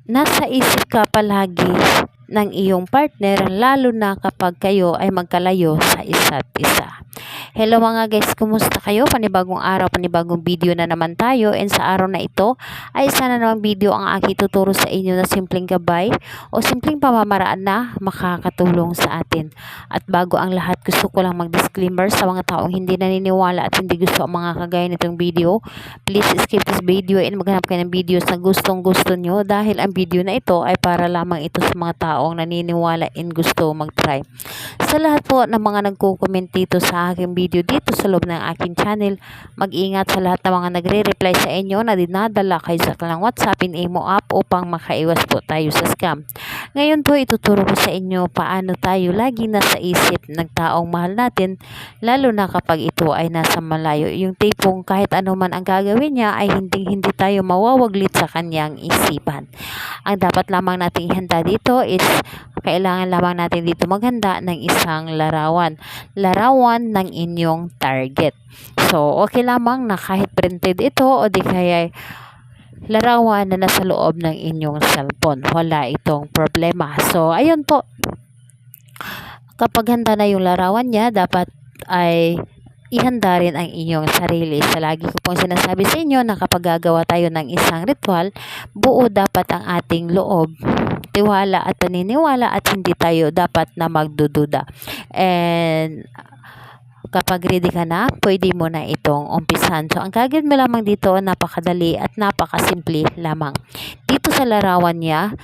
nasa isip ka palagi ng iyong partner, lalo na kapag kayo ay magkalayo sa isa't isa. Hello mga guys, kumusta kayo? Panibagong araw, panibagong video na naman tayo, and sa araw na ito ay isa na namang video ang aking tuturo sa inyo na simpleng gabay o simpleng pamamaraan na makakatulong sa atin. At bago ang lahat, gusto ko lang mag-disclaimer sa mga taong hindi naniniwala at hindi gusto ang mga kagaya nitong video. Please skip this video and maghanap kayo ng videos na gustong gusto nyo, dahil ang video na ito ay para lamang ito sa mga taong naniniwala and gusto mag-try. Sa lahat po ng mga nagko-comment dito sa aking video dito sa loob ng aking channel, mag-ingat sa lahat ng mga nagre-reply sa inyo na dinadala kayo sa kanilang WhatsApp in Imo app upang makaiwas po tayo sa scam. Ngayon po ituturo ko sa inyo paano tayo lagi nasa isip ng taong mahal natin, lalo na kapag ito ay nasa malayo. Yung tipong kahit ano man ang gagawin niya ay hindi tayo mawawaglit sa kanyang isipan. Ang dapat lamang nating ihanda dito is kailangan lamang natin dito maghanda ng isang larawan ng inyong target. So okay lamang na kahit printed ito o di kaya larawan na nasa loob ng inyong cellphone, wala itong problema. So ayun po, kapag handa na yung larawan niya, dapat ay ihanda rin ang inyong sarili. Sa lagi ko pong sinasabi sa inyo na kapag gagawa tayo ng isang ritual, buo dapat ang ating loob, tiwala at paniniwala, at hindi tayo dapat na magdududa. And kapag ready ka na, pwede mo na itong umpisan. So ang gagawin mo lamang dito, napakadali at napakasimple lamang. Dito sa larawan niya,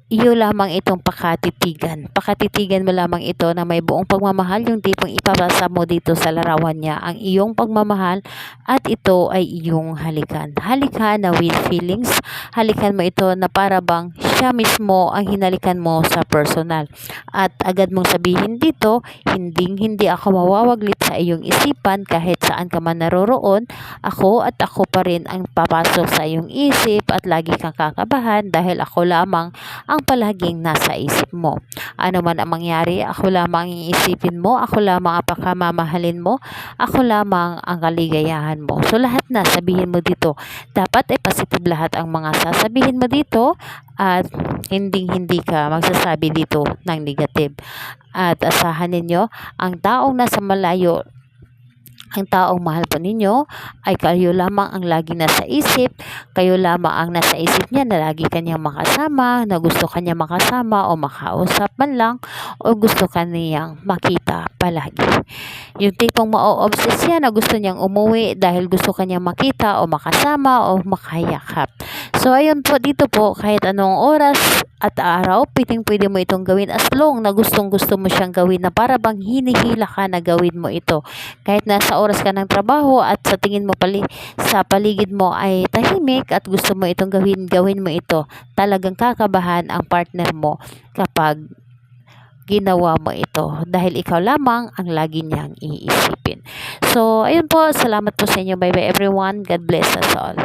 iyo lamang itong pakatitigan. Pakatitigan mo lamang ito na may buong pagmamahal, yung tipong ipapasa mo dito sa larawan niya ang iyong pagmamahal, at ito ay iyong halikan. Halikan na with feelings. Halikan mo ito na para bang siya mismo ang hinalikan mo sa personal. At agad mong sabihin dito, hindi ako mawawaglit sa iyong isipan kahit saan ka man naroroon. Ako pa rin ang papasok sa iyong isip at lagi kang kakabahan dahil ako lamang ang palaging nasa isip mo. Ano man ang mangyari, ako lamang ang iisipin mo, ako lamang ang pakamamahalin mo, ako lamang ang kaligayahan mo. So lahat na sabihin mo dito. Dapat ay positive lahat ang mga sasabihin mo dito, at hindi ka magsasabi dito ng negative. At asahan ninyo, ang taong nasa malayo, ang taong mahal po ninyo ay kayo lamang ang lagi nasa isip. Kayo lamang ang nasa isip niya na lagi kanyang makasama, na gusto kanya makasama o makausap man lang, o gusto kanyang makita palagi. Yung tipong ma-obsess siya na gusto niyang umuwi dahil gusto kanyang makita o makasama o makayakap. So ayun po, dito po kahit anong oras at araw, pwede mo itong gawin as long na gustong gusto mo siyang gawin, na para bang hinihila ka na gawin mo ito. Kahit nasa oras ka ng trabaho at sa tingin mo sa paligid mo ay tahimik at gusto mo itong gawin mo ito. Talagang kakabahan ang partner mo kapag ginawa mo ito, dahil ikaw lamang ang lagi niyang iisipin. So ayun po, salamat po sa inyo. Bye bye everyone. God bless us all.